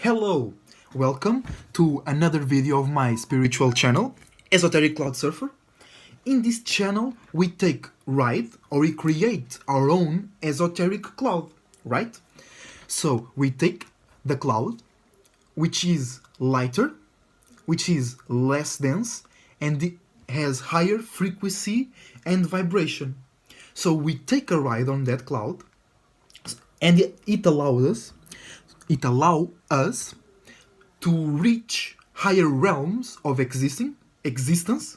Hello, welcome to another video of my spiritual channel, Esoteric Cloud Surfer. In this channel, we take ride or we create our own esoteric cloud, right? So we take the cloud, which is lighter, which is less dense, and it has higher frequency and vibration. So we take a ride on that cloud, and it allows us to reach higher realms of existence,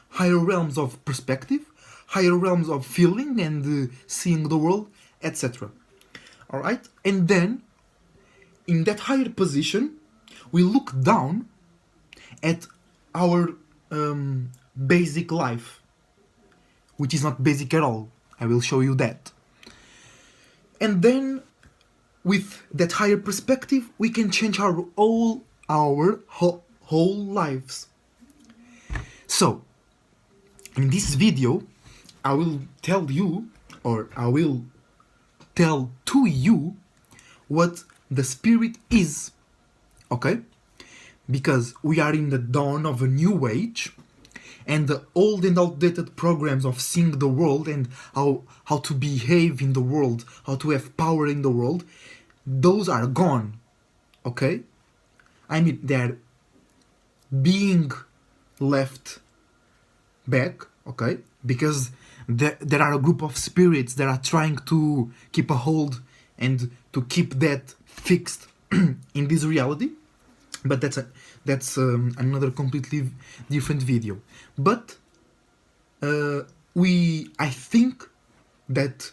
higher realms of perspective, higher realms of feeling and seeing the world, etc. All right, and then in that higher position, we look down at our basic life, which is not basic at all. I will show you that. And then with that higher perspective, we can change our whole lives. So, in this video, I will tell you, or I will tell to you, what the spirit is. Okay? Because we are in the dawn of a new age, and the old and outdated programs of seeing the world and how to behave in the world, how to have power in the world, those are gone. Okay? I mean, they're being left back, okay? Because there are a group of spirits that are trying to keep a hold and to keep that fixed in this reality. But that's another completely different video. But I think that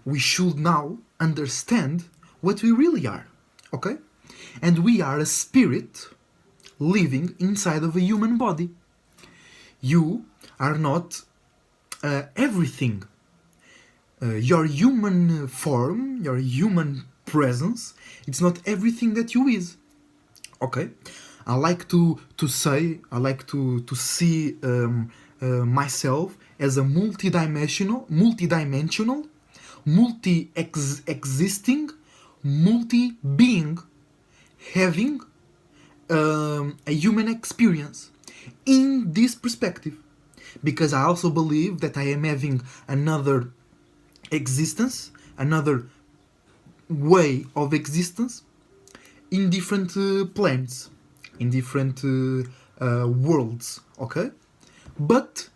we should now understand what we really are, okay? And we are a spirit living inside of a human body. You are not everything. Your human form, your human presence, it's not everything that you is. Okay, I like to see myself as a multi-dimensional, multi-existing, multi-being, having a human experience in this perspective. Because I also believe that I am having another existence, another way of existence in different planes, in different worlds, okay? But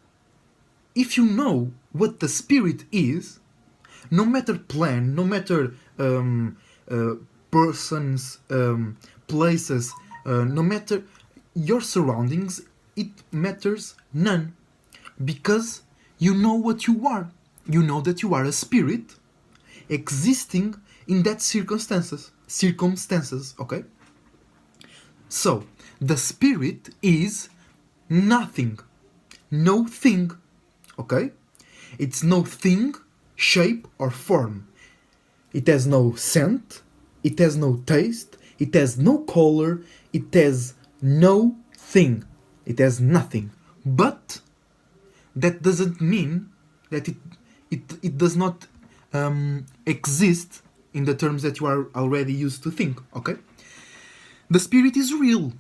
if you know what the spirit is, no matter plan, no matter persons, places, no matter your surroundings, it matters none. Because you know what you are. You know that you are a spirit existing in that circumstances, okay? So, the spirit is nothing, no thing, okay? It's no thing, shape, or form. It has no scent, it has no taste, it has no color, it has no thing, it has nothing. But that doesn't mean that it does not exist in the terms that you are already used to think, okay? The spirit is real,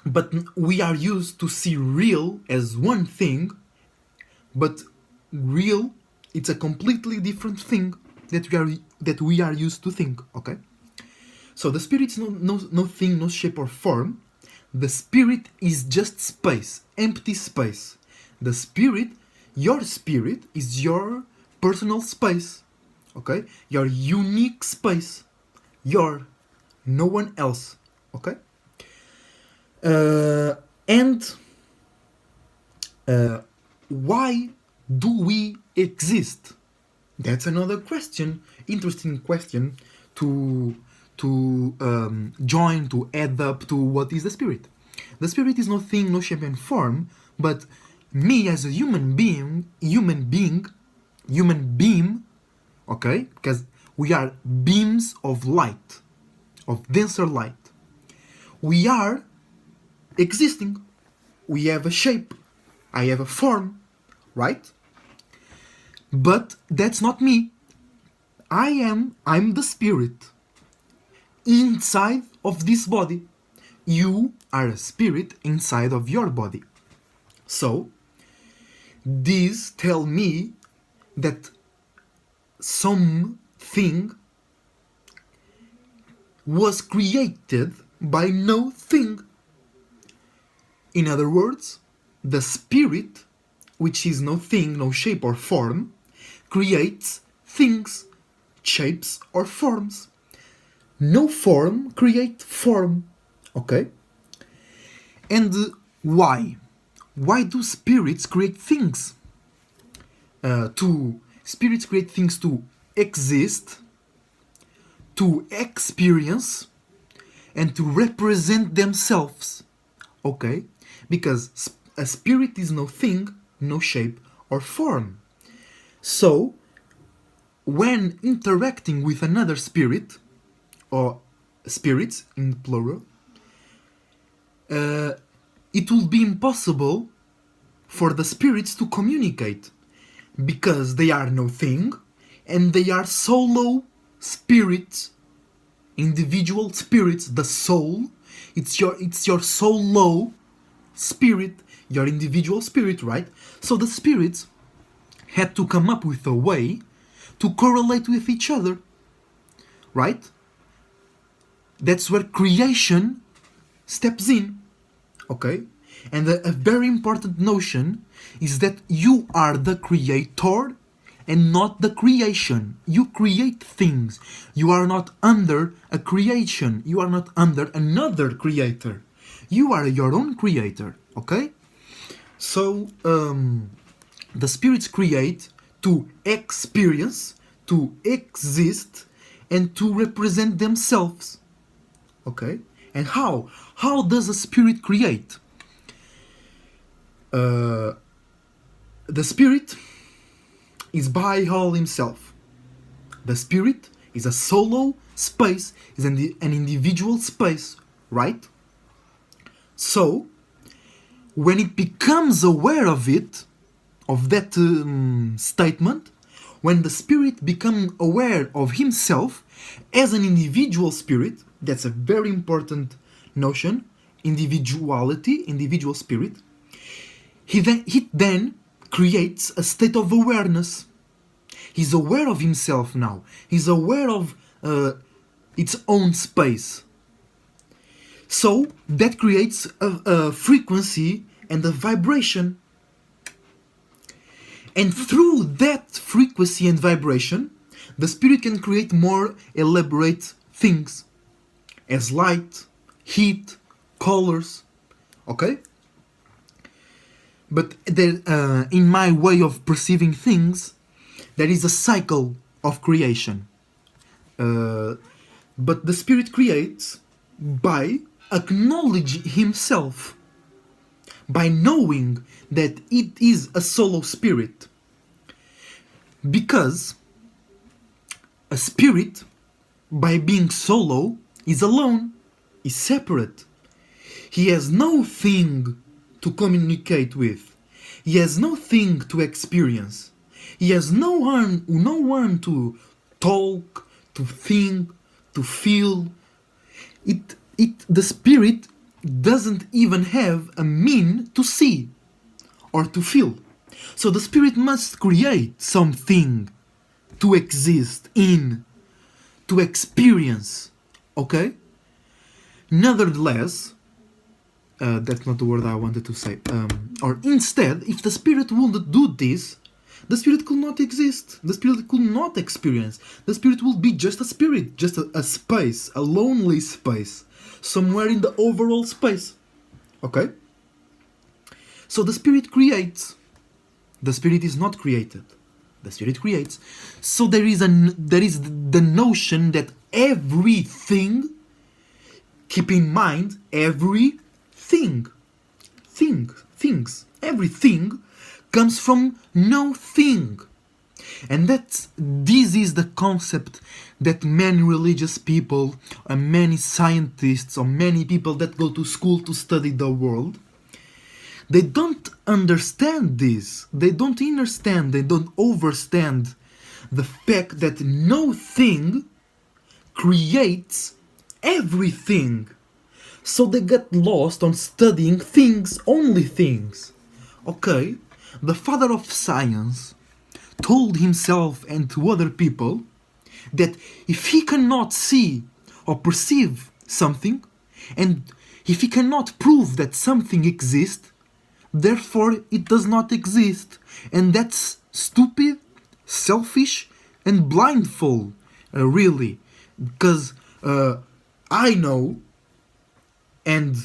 but we are used to see real as one thing, but real, it's a completely different thing that we are used to think, okay? So the spirit is no thing, no shape or form. The spirit is just space, empty space. The spirit, your spirit, is your personal space, okay? Your unique space, no one else, okay? And why do we exist? That's another question, interesting question to join, to add up to what is the spirit. The spirit is no thing, no shape and form, but me as a human being, okay? Because we are beams of light, of denser light. We are existing. We have a shape. I have a form, right? But that's not me. I'm the spirit. inside of this body. You are a spirit inside of your body. So, these tell me that something was created by no thing. In other words, the spirit, which is no thing, no shape or form, creates things, shapes or forms. No form creates form. Okay? And why? Why do spirits create things? Spirits create things to exist, to experience, and to represent themselves. Okay? Because a spirit is no thing, no shape or form. So, when interacting with another spirit, or spirits in plural, it will be impossible for the spirits to communicate because they are no thing and they are solo spirits, individual spirits. The soul, it's your solo spirit, your individual spirit, right? So the spirits had to come up with a way to correlate with each other, right? That's where creation steps in, okay? And a very important notion is that you are the creator and not the creation. You create things. You are not under a creation. You are not under another creator. You are your own creator, okay? So, the spirits create to experience, to exist, and to represent themselves, okay? And how? How does a spirit create? The spirit is Baal himself. The spirit is a solo space, is an individual space, right? So, when it becomes aware of it, of that statement, when the spirit becomes aware of himself as an individual spirit, that's a very important notion, individuality, individual spirit, he then creates a state of awareness. He's aware of himself now. He's aware of its own space. So that creates a frequency and a vibration. And through that frequency and vibration, the spirit can create more elaborate things, as light, heat, colors. Okay? But there, in my way of perceiving things, there is a cycle of creation. But the spirit creates by acknowledging himself, by knowing that it is a solo spirit. Because a spirit, by being solo, is alone, is separate. He has no thing to communicate with. He has no thing to experience. He has no one to talk, to think, to feel. The spirit doesn't even have a mean to see or to feel. So the spirit must create something to exist in, to experience. Okay? Nevertheless, that's not the word I wanted to say. Or instead, if the spirit wouldn't do this, the spirit could not exist. The spirit could not experience. The spirit will be just a spirit, just a space, a lonely space, somewhere in the overall space. Okay? So the spirit creates. The spirit is not created. The spirit creates. So there is the notion that everything, keep in mind, everything comes from no thing. And this is the concept that many religious people, and many scientists, or many people that go to school to study the world, they don't understand this. They don't understand, they don't understand the fact that no thing creates everything. So they get lost on studying things, only things. Okay, the father of science told himself and to other people that if he cannot see or perceive something, and if he cannot prove that something exists, therefore it does not exist. And that's stupid, selfish, and blindfold, really. Because I know, and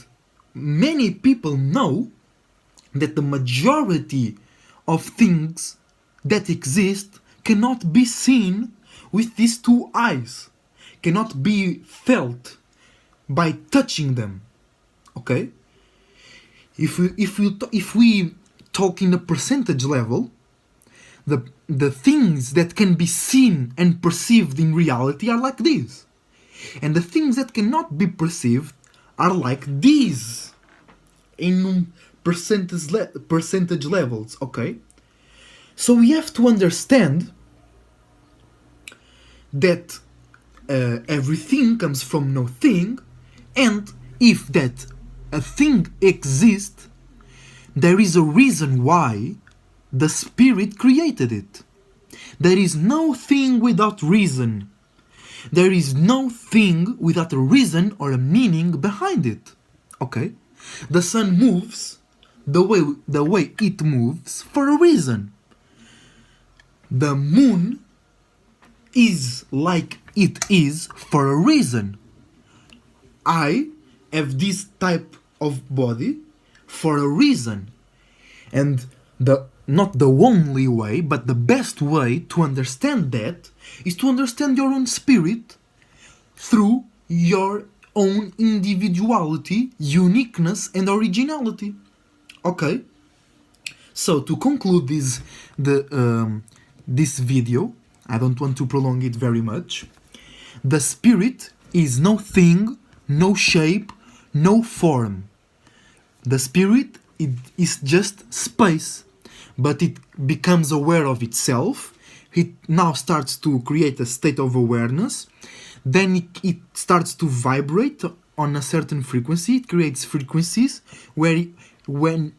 many people know, that the majority of things that exist cannot be seen with these two eyes, cannot be felt by touching them. Okay? If we talk in a percentage level, the things that can be seen and perceived in reality are like this, and the things that cannot be perceived are like these in percentage levels. Okay, so we have to understand that everything comes from no thing, and if that a thing exists, there is a reason why the Spirit created it. There is no thing without reason. There is no thing without a reason or a meaning behind it. Okay? The sun moves the way it moves for a reason. The moon is like it is for a reason. I have this type of body for a reason. And not the only way, but the best way to understand that is to understand your own spirit through your own individuality, uniqueness, and originality. Okay? So to conclude this video, I don't want to prolong it very much. The spirit is no thing, no shape, no form. The spirit is just space, but it becomes aware of itself. It now starts to create a state of awareness. Then it starts to vibrate on a certain frequency. It creates frequencies when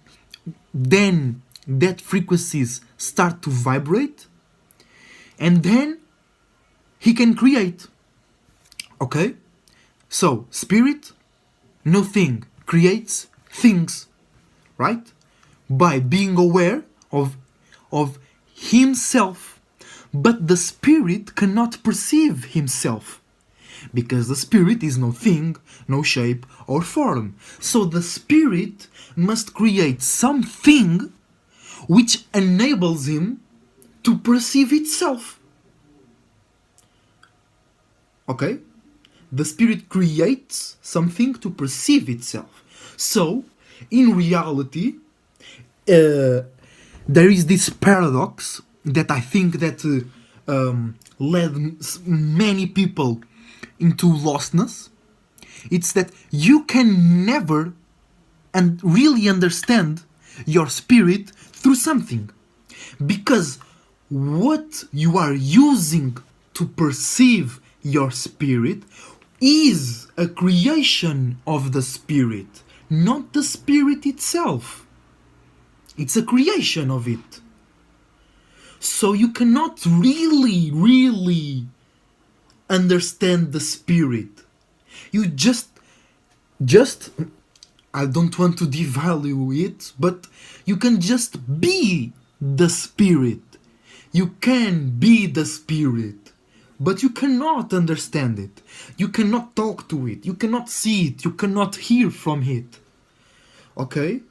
then that frequencies start to vibrate, and then he can create. Okay? So, spirit, no thing, creates things, right? By being aware of himself. But the spirit cannot perceive himself, because the spirit is no thing, no shape or form. So the spirit must create something which enables him to perceive itself. Okay? The spirit creates something to perceive itself. So, in reality, there is this paradox that I think that led many people into lostness. It's that you can never and really understand your spirit through something, because what you are using to perceive your spirit is a creation of the spirit, not the spirit itself. It's a creation of it. So you cannot really understand the spirit. You just I don't want to devalue it, but you can just be the spirit. You can be the spirit, but you cannot understand it. You cannot talk to it. You cannot see it. You cannot hear from it. Okay?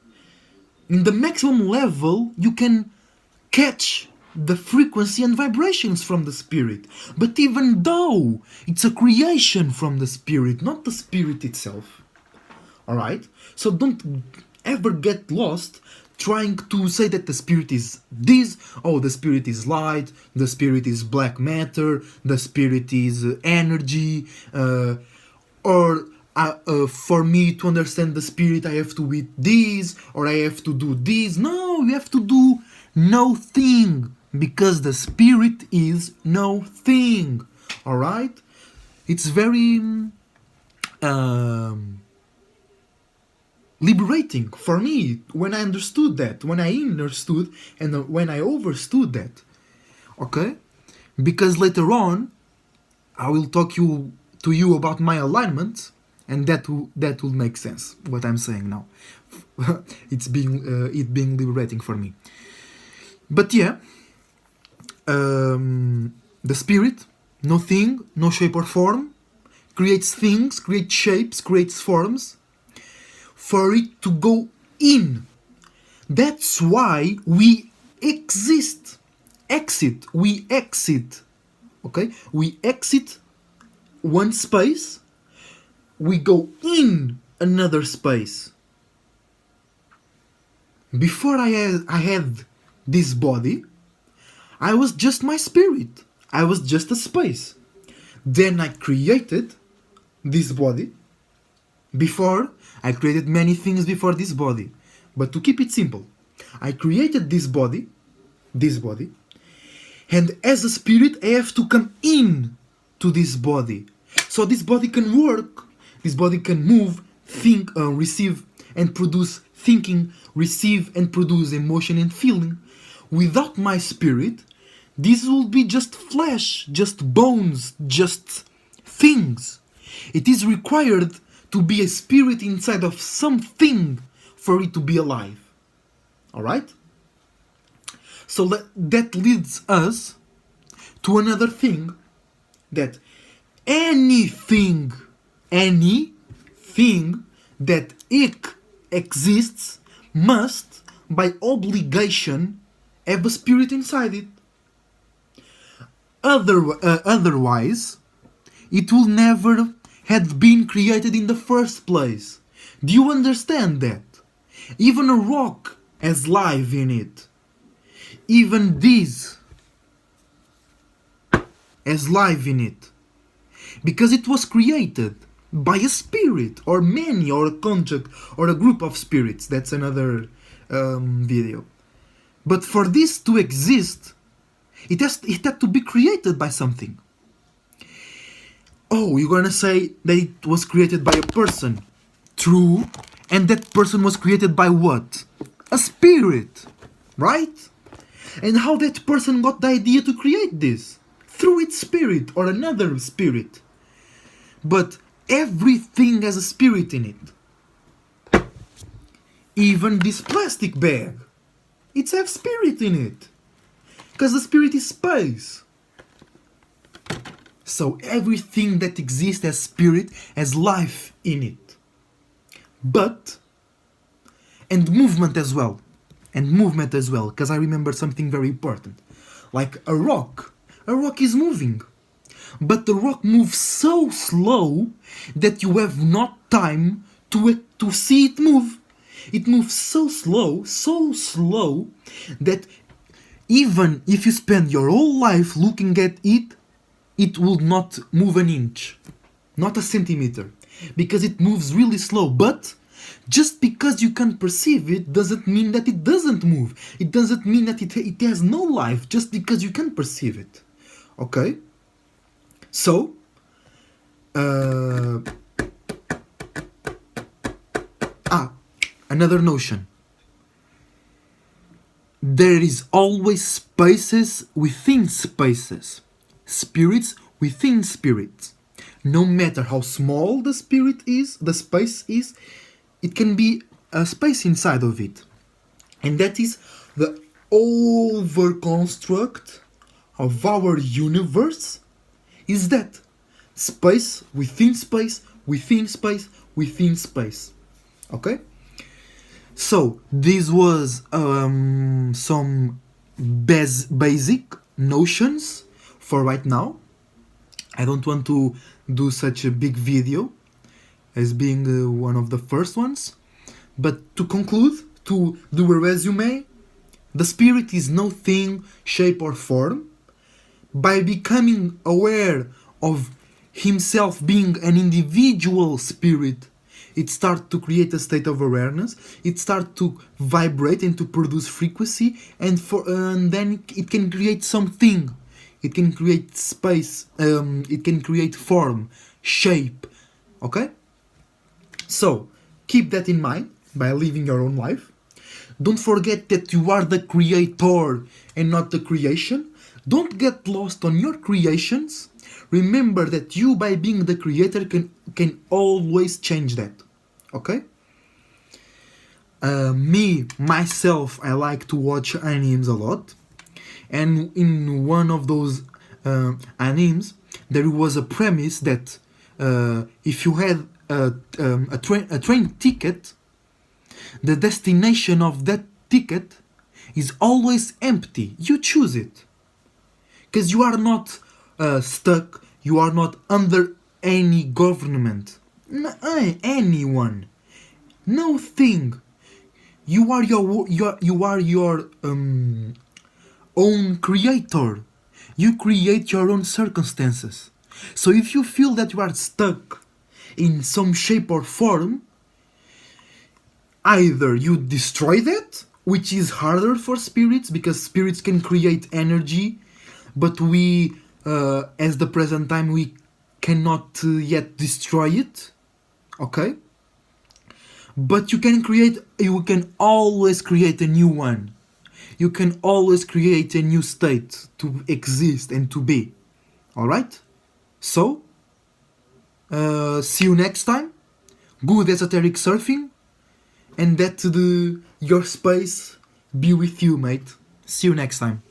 In the maximum level, you can catch the frequency and vibrations from the spirit. But even though it's a creation from the spirit, not the spirit itself. Alright? So don't ever get lost trying to say that the spirit is this, oh, the spirit is light, the spirit is black matter, the spirit is energy, or for me to understand the spirit I have to eat this, or I have to do this. No, you have to do no thing, because the spirit is no thing. Alright? It's very um, liberating for me when I understood that, when I understood and when I overstood that. Okay? Because later on I will talk to you about my alignment, and that will make sense what I'm saying now. It being liberating for me. But yeah, the spirit, no thing, no shape or form, creates things, creates shapes, creates forms for it to go in. That's why we exist. Exit. We exit. Okay? We exit one space, we go in another space. Before I had this body, I was just my spirit. I was just a space. Then I created this body. Before, I created many things before this body. But to keep it simple, I created this body, and as a spirit, I have to come in to this body. So this body can work, this body can move, think, receive and produce thinking, receive and produce emotion and feeling. Without my spirit, this will be just flesh, just bones, just things. It is required to be a spirit inside of something for it to be alive. Alright? So that leads us to another thing, that anything that exists must, by obligation, have a spirit inside it. Otherwise, it will never have been created in the first place. Do you understand that? Even a rock has life in it. Even this has life in it. Because it was created by a spirit, or many, or a conjunct, or a group of spirits. That's another video. But for this to exist, it had to be created by something. Oh, you're gonna say that it was created by a person. True. And that person was created by what? A spirit. Right? And how that person got the idea to create this? Through its spirit, or another spirit. But everything has a spirit in it. Even this plastic bag. It has spirit in it. Because the spirit is space. So everything that exists as spirit has life in it. But, and movement as well. Because I remember something very important. Like a rock. A rock is moving. But the rock moves so slow that you have not time to see it move. It moves so slow that even if you spend your whole life looking at it, it will not move an inch, not a centimeter, because it moves really slow. But just because you can perceive it doesn't mean that it doesn't move. It doesn't mean that it has no life just because you can perceive it. Okay? So, another notion. There is always spaces within spaces. Spirits within spirits. No matter how small the spirit is, the space is, it can be a space inside of it. And that is the overconstruct of our universe, is that space within space, within space, within space. Okay? So, this was some basic notions for right now. I don't want to do such a big video as being one of the first ones. But to conclude, to do a resume, the spirit is no thing, shape or form. By becoming aware of himself being an individual spirit, it starts to create a state of awareness. It starts to vibrate and to produce frequency, and then it can create something. It can create space. It can create form, shape. Okay? So keep that in mind by living your own life. Don't forget that you are the creator and not the creation. Don't get lost on your creations. Remember that you, by being the creator, can always change that. Okay? Myself, I like to watch animes a lot. And in one of those animes, there was a premise that if you had a train ticket, the destination of that ticket is always empty. You choose it. Because you are not stuck, you are not under any government, anyone, no thing. You are your own creator. You create your own circumstances. So if you feel that you are stuck in some shape or form, either you destroy that, which is harder for spirits because spirits can create energy, but we, as the present time, we cannot yet destroy it. Okay? But you can always create a new one. You can always create a new state to exist and to be. Alright? So, see you next time. Good esoteric surfing. And that your space be with you, mate. See you next time.